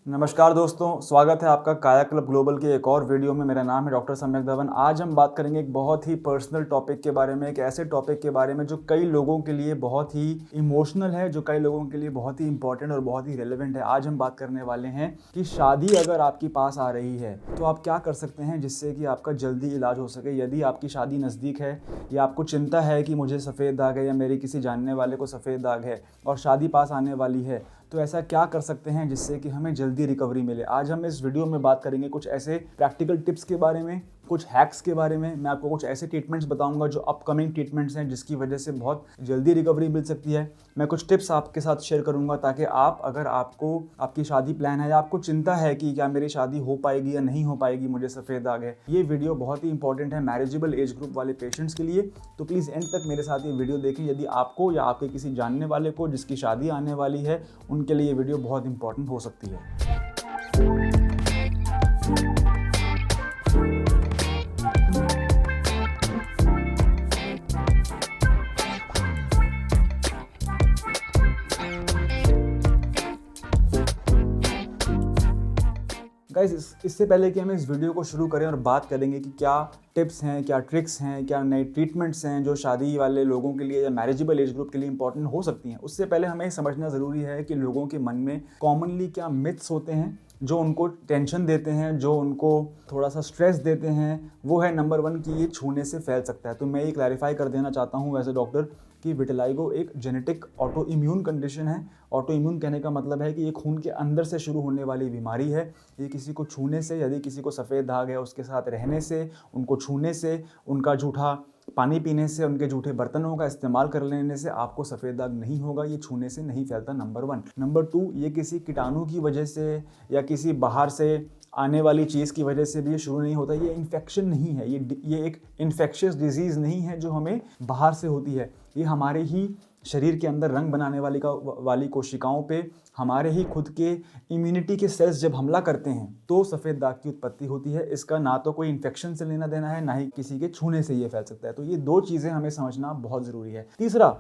नमस्कार दोस्तों, स्वागत है आपका काया क्लब ग्लोबल के एक और वीडियो में। मेरा नाम है डॉक्टर सम्यक धवन। आज हम बात करेंगे एक बहुत ही पर्सनल टॉपिक के बारे में, एक ऐसे टॉपिक के बारे में जो कई लोगों के लिए बहुत ही इमोशनल है, जो कई लोगों के लिए बहुत ही इंपॉर्टेंट और बहुत ही रेलेवेंट है। आज हम बात करने वाले हैं कि शादी अगर आपके पास आ रही है तो आप क्या कर सकते हैं जिससे कि आपका जल्दी इलाज हो सके। यदि आपकी शादी नज़दीक है या आपको चिंता है कि मुझे सफ़ेद दाग है या मेरे किसी जानने वाले को सफ़ेद दाग है और शादी पास आने वाली है, तो ऐसा क्या कर सकते हैं जिससे कि हमें जल्दी रिकवरी मिले। आज हम इस वीडियो में बात करेंगे कुछ ऐसे प्रैक्टिकल टिप्स के बारे में, कुछ हैक्स के बारे में। मैं आपको कुछ ऐसे ट्रीटमेंट्स बताऊंगा जो अपकमिंग ट्रीटमेंट्स हैं जिसकी वजह से बहुत जल्दी रिकवरी मिल सकती है। मैं कुछ टिप्स आपके साथ शेयर करूंगा ताकि आप, अगर आपको आपकी शादी प्लान है या आपको चिंता है कि क्या मेरी शादी हो पाएगी या नहीं हो पाएगी, मुझे सफ़ेद दाग है, ये वीडियो बहुत ही इंपॉर्टेंट है मैरिजेबल एज ग्रुप वाले पेशेंट्स के लिए। तो प्लीज़ एंड तक मेरे साथ ये वीडियो देखें। यदि आपको या आपके किसी जानने वाले को जिसकी शादी आने वाली है, उनके लिए ये वीडियो बहुत इंपॉर्टेंट हो सकती है। गाइस, इससे पहले कि हम इस वीडियो को शुरू करें और बात करेंगे कि क्या टिप्स हैं, क्या ट्रिक्स हैं, क्या नए ट्रीटमेंट्स हैं जो शादी वाले लोगों के लिए या मैरिजेबल एज ग्रुप के लिए इंपॉर्टेंट हो सकती हैं, उससे पहले हमें समझना ज़रूरी है कि लोगों के मन में कॉमनली क्या मिथ्स होते हैं जो उनको टेंशन देते हैं, जो उनको थोड़ा सा स्ट्रेस देते हैं। वो है नंबर 1 कि ये छूने से फैल सकता है। तो मैं ये क्लैरिफाई कर देना चाहता हूँ एज ए डॉक्टर कि विटिलाइगो एक जेनेटिक ऑटो इम्यून कंडीशन है। ऑटो इम्यून कहने का मतलब है कि ये खून के अंदर से शुरू होने वाली बीमारी है। ये किसी को छूने से, यदि किसी को सफ़ेद दाग है उसके साथ रहने से, उनको छूने से, उनका जूठा पानी पीने से, उनके जूठे बर्तनों का इस्तेमाल कर लेने से आपको सफ़ेद दाग नहीं होगा। ये छूने से नहीं फैलता, नंबर 1। नंबर 2, ये किसी कीटाणु की वजह से या किसी बाहर से आने वाली चीज़ की वजह से भी ये शुरू नहीं होता। ये इन्फेक्शन नहीं है, ये एक इन्फेक्शियस डिजीज़ नहीं है जो हमें बाहर से होती है। ये हमारे ही शरीर के अंदर रंग बनाने वाली कोशिकाओं पे हमारे ही खुद के इम्यूनिटी के सेल्स जब हमला करते हैं तो सफ़ेद दाग की उत्पत्ति होती है। इसका ना तो कोई इन्फेक्शन से लेना देना है, ना ही किसी के छूने से ये फैल सकता है। तो ये 2 चीज़ें हमें समझना बहुत ज़रूरी है। तीसरा,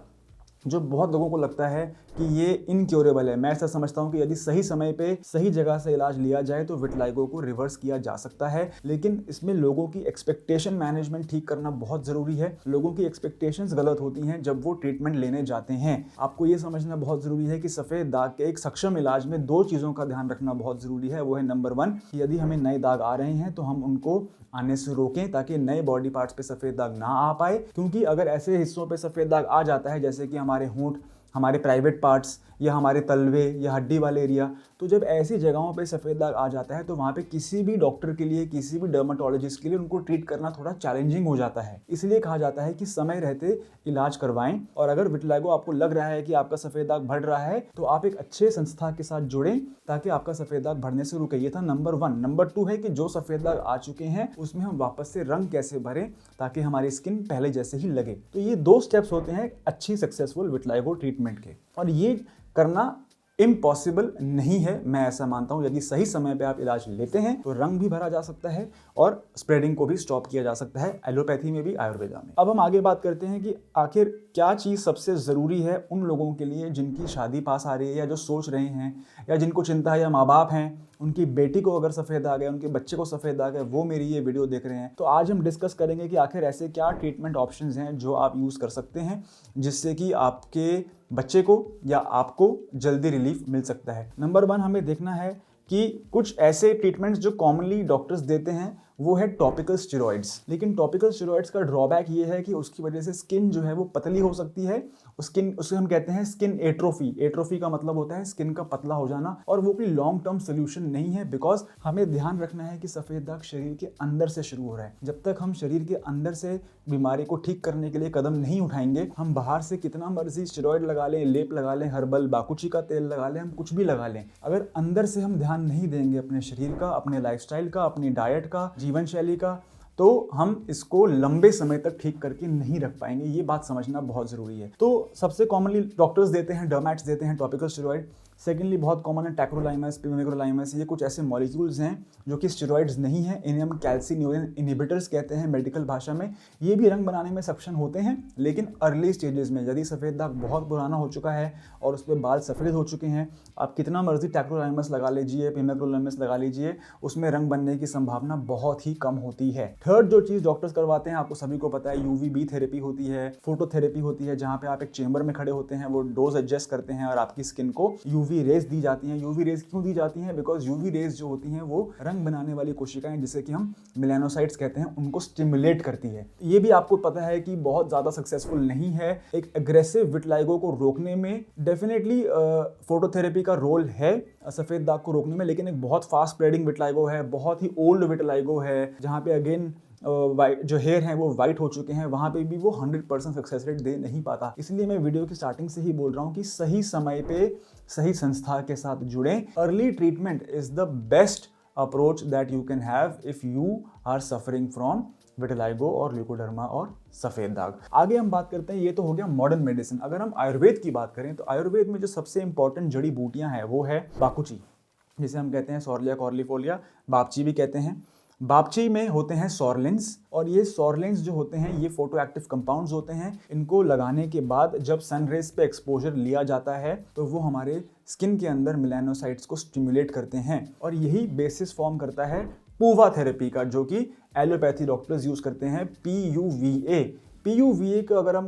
जो बहुत लोगों को लगता है कि ये इनक्योरेबल है, मैं ऐसा समझता हूँ कि यदि सही समय पे सही जगह से इलाज लिया जाए तो विटिलाइगो को रिवर्स किया जा सकता है। लेकिन इसमें लोगों की एक्सपेक्टेशन मैनेजमेंट ठीक करना बहुत ज़रूरी है। लोगों की एक्सपेक्टेशंस गलत होती हैं जब वो ट्रीटमेंट लेने जाते हैं। आपको ये समझना बहुत ज़रूरी है कि सफ़ेद दाग के एक सक्षम इलाज में 2 चीज़ों का ध्यान रखना बहुत ज़रूरी है। वो है नंबर 1 कि यदि हमें नए दाग आ रहे हैं तो हम उनको आने से रोकें ताकि नए बॉडी पार्ट्स पे सफ़ेद दाग ना आ पाए। क्योंकि अगर ऐसे हिस्सों पे सफ़ेद दाग आ जाता है जैसे कि हमारे होंठ, हमारे प्राइवेट पार्ट्स या हमारे तलवे या हड्डी वाले एरिया, तो जब ऐसी जगहों पे सफ़ेद दाग आ जाता है तो वहाँ पे किसी भी डॉक्टर के लिए, किसी भी डर्माटोलॉजिस्ट के लिए उनको ट्रीट करना थोड़ा चैलेंजिंग हो जाता है। इसलिए कहा जाता है कि समय रहते इलाज करवाएं। और अगर विटिलाइगो आपको लग रहा है कि आपका सफ़ेद दाग बढ़ रहा है तो आप एक अच्छे संस्था के साथ जुड़ें ताकि आपका सफ़ेद दाग बढ़ने से रुके। ये था नंबर 1। नंबर 2 है कि जो सफ़ेद दाग आ चुके हैं उसमें हम वापस से रंग कैसे भरें ताकि हमारी स्किन पहले जैसे ही लगे। तो ये 2 स्टेप्स होते हैं अच्छी सक्सेसफुल विटिलाइगो ट्रीटमेंट के, और ये करना इम्पॉसिबल नहीं है, मैं ऐसा मानता हूँ। यदि सही समय पे आप इलाज लेते हैं तो रंग भी भरा जा सकता है और स्प्रेडिंग को भी स्टॉप किया जा सकता है, एलोपैथी में भी, आयुर्वेदा में। अब हम आगे बात करते हैं कि आखिर क्या चीज़ सबसे ज़रूरी है उन लोगों के लिए जिनकी शादी पास आ रही है या जो सोच रहे हैं या जिनको चिंता है, या माँ बाप हैं उनकी बेटी को अगर सफ़ेद दाग है, उनके बच्चे को सफ़ेद दाग है, वो मेरी ये वीडियो देख रहे हैं। तो आज हम डिस्कस करेंगे कि आखिर ऐसे क्या ट्रीटमेंट ऑप्शंस हैं जो आप यूज़ कर सकते हैं जिससे कि आपके बच्चे को या आपको जल्दी रिलीफ मिल सकता है। नंबर 1, हमें देखना है कि कुछ ऐसे ट्रीटमेंट्स जो कॉमनली डॉक्टर्स देते हैं वो है टॉपिकल स्टेरॉइड्स। लेकिन टॉपिकल स्टेरॉइड्स का ड्रॉबैक ये है कि उसकी वजह से स्किन जो है वो पतली हो सकती है। उसे हम कहते हैं स्किन एट्रोफी। एट्रोफी का मतलब होता है स्किन का पतला हो जाना, और वो कोई लॉन्ग टर्म सोल्यूशन नहीं है। बिकॉज हमें ध्यान रखना है कि सफ़ेद दाग शरीर के अंदर से शुरू हो रहा है। जब तक हम शरीर के अंदर से बीमारी को ठीक करने के लिए कदम नहीं उठाएंगे, हम बाहर से कितना मर्जी स्टेरॉइड लगा लें, लेप लगा लें, हर्बल बाकुची का तेल लगा लें, हम कुछ भी लगा लें, अगर अंदर से हम ध्यान नहीं देंगे अपने शरीर का, अपने लाइफस्टाइल का, अपनी डाइट का, जीवन शैली का, तो हम इसको लंबे समय तक ठीक करके नहीं रख पाएंगे। ये बात समझना बहुत ज़रूरी है। तो सबसे कॉमनली डॉक्टर्स देते हैं, डर्मैट्स देते हैं टॉपिकल स्टेरॉइड। सेकेंडली बहुत कॉमन है टैक्रोलाइमस, पिमेक्रोलाइमस, ये कुछ ऐसे मॉलिक्यूल्स हैं जो कि स्टेरॉइड्स नहीं हैं, इन्हें हम कैल्सिन्यूरिन इनहिबिटर्स कहते हैं मेडिकल भाषा में। ये भी रंग बनाने में सक्षम होते हैं, लेकिन अर्ली स्टेजेस में। यदि सफ़ेद दाग बहुत पुराना हो चुका है और उस पर बाल सफ़ेद हो चुके हैं, आप कितना मर्जी टैक्रोलाइमस लगा लीजिए, पिमेक्रोलाइमस लगा लीजिए, उसमें रंग बनने की संभावना बहुत ही कम होती है। थर्ड जो चीज़ डॉक्टर्स करवाते हैं, आपको सभी को पता है, यूवीबी थेरेपी होती है, फोटोथेरेपी होती है, जहाँ पे आप एक चेंबर में खड़े होते हैं, वो डोज एडजस्ट करते हैं और आपकी स्किन को यूवी रेज दी जाती हैं। यूवी रेज क्यों दी जाती हैं? बिकॉज यूवी रेज जो होती हैं वो रंग बनाने वाली कोशिकाएं, जिसे कि हम मेलानोसाइट्स कहते हैं, उनको स्टिमुलेट करती है। ये भी आपको पता है कि बहुत ज़्यादा सक्सेसफुल नहीं है एक एग्रेसिव विटलाइगो को रोकने में। डेफिनेटली फोटोथेरेपी का रोल है सफ़ेद दाग को रोकने में, लेकिन एक बहुत फास्ट स्प्रेडिंग विटलाइगो है, बहुत ही ओल्ड विटलाइगो है, जहाँ पे अगेन जो हेयर हैं वो वाइट हो चुके हैं, वहाँ पे भी वो 100% सक्सेस रेट दे नहीं पाता। इसलिए मैं वीडियो की स्टार्टिंग से ही बोल रहा हूँ कि सही समय पे सही संस्था के साथ जुड़ें। Early treatment is the best approach that you can have if you are suffering from vitiligo और ल्यूकोडर्मा और सफ़ेद दाग। आगे हम बात करते हैं, ये तो हो gया मॉडर्न मेडिसिन। अगर हम आयुर्वेद की बात करें तो आयुर्वेद में जो सबसे इंपॉर्टेंट जड़ी बूटियां हैं वो है बाकुची, जिसे हम कहते हैं सॉर्लिया कॉर्लीफोलिया, बापची भी कहते हैं। बापची में होते हैं सॉर्लिन्स, और ये सॉर्लिन्स जो होते हैं ये फोटो एक्टिव कंपाउंड्स होते हैं। इनको लगाने के बाद जब सन रेज पे एक्सपोजर लिया जाता है तो वो हमारे स्किन के अंदर मेलानोसाइट्स को स्टिमुलेट करते हैं, और यही बेसिस फॉर्म करता है पूवा थेरेपी का, जो कि एलोपैथी डॉक्टर्स यूज करते हैं। PUVA को अगर हम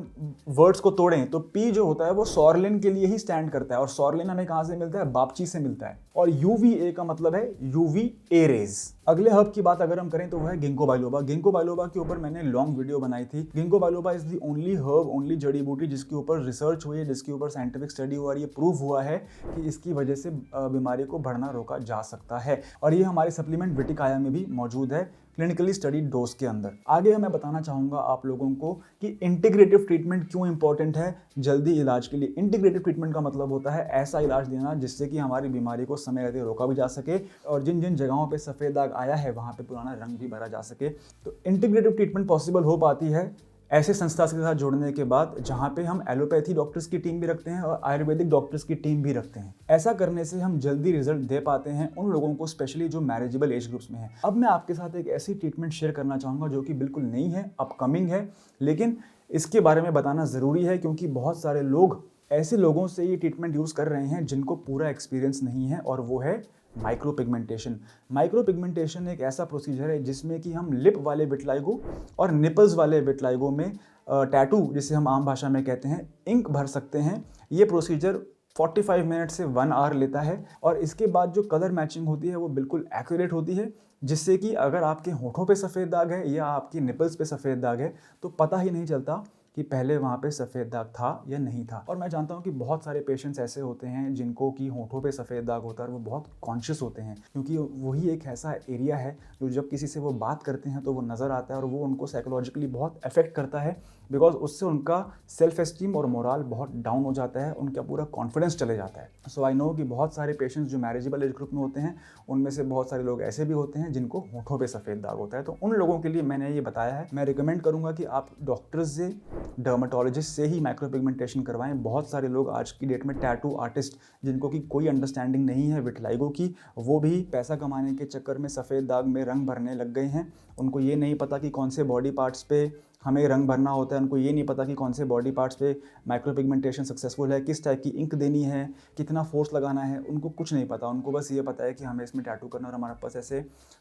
वर्ड्स को तोड़ें तो P जो होता है वो सॉर्लिन के लिए ही स्टैंड करता है, और सॉर्लिन हमें कहां से मिलता है? बापची से मिलता है। और UVA का मतलब है UVA रेज। अगले हर्ब की बात अगर हम करें तो वह है गिंको बाइलोबा। गिंको बाइलोबा के ऊपर मैंने लॉन्ग वीडियो बनाई थी। Ginkgo biloba is the only herb, only जड़ी बूटी जिसके ऊपर रिसर्च हुई है, जिसके ऊपर साइंटिफिक स्टडी हुआ, ये प्रूव हुआ है कि इसकी वजह से बीमारी को बढ़ना रोका जा सकता है, और ये हमारे सप्लीमेंट विटिकाया में भी मौजूद है क्लिनिकली स्टडी डोज के अंदर। आगे मैं बताना चाहूँगा आप लोगों को कि इंटीग्रेटिव ट्रीटमेंट क्यों इंपॉर्टेंट है जल्दी इलाज के लिए। इंटीग्रेटिव ट्रीटमेंट का मतलब होता है ऐसा इलाज देना जिससे कि हमारी बीमारी को समय रहते रोका भी जा सके, और जिन जिन जगहों पे सफ़ेद दाग आया है वहाँ पे पुराना रंग भी भरा जा सके। तो इंटीग्रेटिव ट्रीटमेंट पॉसिबल हो पाती है ऐसे संस्था के साथ जुड़ने के बाद, जहाँ पे हम एलोपैथी डॉक्टर्स की टीम भी रखते हैं और आयुर्वेदिक डॉक्टर्स की टीम भी रखते हैं। ऐसा करने से हम जल्दी रिजल्ट दे पाते हैं उन लोगों को, स्पेशली जो मैरिजेबल एज ग्रुप्स में हैं। अब मैं आपके साथ एक ऐसी ट्रीटमेंट शेयर करना चाहूँगा जो कि बिल्कुल नई है, अपकमिंग है, लेकिन इसके बारे में बताना ज़रूरी है क्योंकि बहुत सारे लोग ऐसे लोगों से ये ट्रीटमेंट यूज़ कर रहे हैं जिनको पूरा एक्सपीरियंस नहीं है, और वो है माइक्रो पिगमेंटेशन। माइक्रो पिगमेंटेशन एक ऐसा प्रोसीजर है जिसमें कि हम लिप वाले विटलाइगो और निपल्स वाले विटलाइगो में टैटू, जिसे हम आम भाषा में कहते हैं, इंक भर सकते हैं। ये प्रोसीजर 45 मिनट से 1 आवर लेता है, और इसके बाद जो कलर मैचिंग होती है वो बिल्कुल एक्यूरेट होती है, जिससे कि अगर आपके होठों पे सफ़ेद दाग है या आपकी निपल्स पे सफ़ेद दाग है तो पता ही नहीं चलता कि पहले वहाँ पे सफ़ेद दाग था या नहीं था। और मैं जानता हूँ कि बहुत सारे पेशेंट्स ऐसे होते हैं जिनको कि होठों पे सफ़ेद दाग होता है, और वो बहुत कॉन्शियस होते हैं, क्योंकि वही एक ऐसा एरिया है जो जब किसी से वो बात करते हैं तो वो नज़र आता है, और वो उनको साइकोलॉजिकली बहुत अफेक्ट करता है, बिकॉज उससे उनका सेल्फ एस्टीम और मोरल बहुत डाउन हो जाता है, उनका पूरा कॉन्फिडेंस चले जाता है। सो आई नो कि बहुत सारे पेशेंट्स जो मैरिजेबल एज ग्रुप में होते हैं उनमें से बहुत सारे लोग ऐसे भी होते हैं जिनको होठों पे सफ़ेद दाग होता है। तो उन लोगों के लिए मैंने ये बताया है। मैं रिकमेंड करूँगा कि आप डॉक्टर्स से, डर्माटोलॉजिस्ट से ही माइक्रो पिगमेंटेशन करवाएं। बहुत सारे लोग आज की डेट में टैटू आर्टिस्ट, जिनको कि कोई अंडरस्टैंडिंग नहीं है विटलाइगो की, वो भी पैसा कमाने के चक्कर में सफ़ेद दाग में रंग भरने लग गए हैं। उनको ये नहीं पता कि कौन से बॉडी पार्ट्स पे हमें रंग भरना होता है, उनको ये नहीं पता कि कौन से बॉडी पार्ट्स पे माइक्रो पिगमेंटेशन सक्सेसफुल है, किस टाइप की इंक देनी है, कितना फोर्स लगाना है, उनको कुछ नहीं पता। उनको बस ये पता है कि हमें इसमें टैटू करना, और हमारे पास ऐसे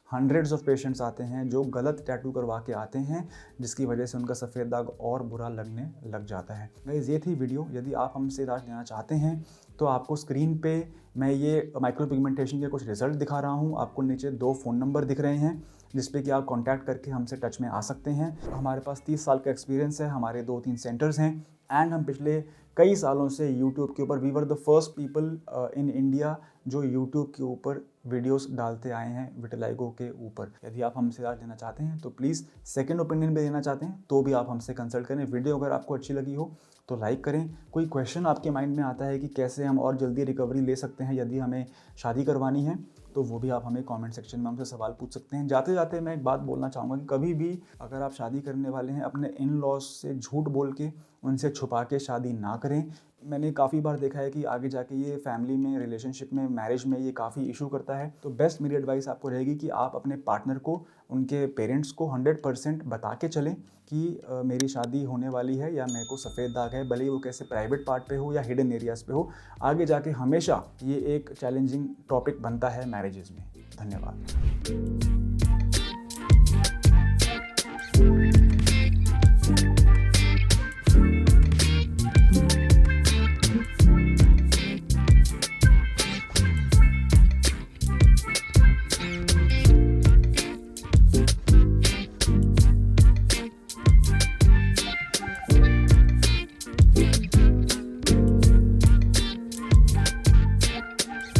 हंड्रेड्स ऑफ पेशेंट्स आते हैं जो गलत टैटू करवा के आते हैं, जिसकी वजह से उनका सफ़ेद दाग और बुरा लगने लग जाता है। गाइस, ये थी वीडियो। यदि आप हमसे इलाज लेना चाहते हैं तो आपको स्क्रीन पे मैं ये माइक्रो पिगमेंटेशन के कुछ रिजल्ट दिखा रहा हूँ। आपको नीचे 2 फ़ोन नंबर दिख रहे हैं जिस पे कि आप कांटेक्ट करके हमसे टच में आ सकते हैं। हमारे पास 30 साल का एक्सपीरियंस है, हमारे 2-3 सेंटर्स हैं, एंड हम पिछले कई सालों से यूट्यूब के ऊपर, we were the first people in India जो यूट्यूब के ऊपर वीडियोस डालते आए हैं विटिलाइगो के ऊपर। यदि आप हमसे इलाज लेना चाहते हैं तो प्लीज़ सेकंड ओपिनियन भी लेना चाहते हैं तो भी आप हमसे कंसल्ट करें। वीडियो अगर आपको अच्छी लगी हो तो लाइक करें। कोई क्वेश्चन आपके माइंड में आता है कि कैसे हम और जल्दी रिकवरी ले सकते हैं यदि हमें शादी करवानी है, तो वो भी आप हमें कमेंट सेक्शन में हमसे सवाल पूछ सकते हैं। जाते जाते मैं एक बात बोलना चाहूँगा कि कभी भी अगर आप शादी करने वाले हैं, अपने इन लॉज से झूठ बोल के उनसे छुपा के शादी ना करें। मैंने काफ़ी बार देखा है कि आगे जाके ये फैमिली में, रिलेशनशिप में, मैरिज में ये काफ़ी इशू करता है। तो बेस्ट मेरी एडवाइस आपको रहेगी कि आप अपने पार्टनर को, उनके पेरेंट्स को 100% बता के चलें कि मेरी शादी होने वाली है या मेरे को सफ़ेद दाग है, भले ही वो कैसे प्राइवेट पार्ट पे हो या हिडन एरियाज़ पे हो। आगे जाके हमेशा ये एक चैलेंजिंग टॉपिक बनता है मैरिजेज़ में। धन्यवाद।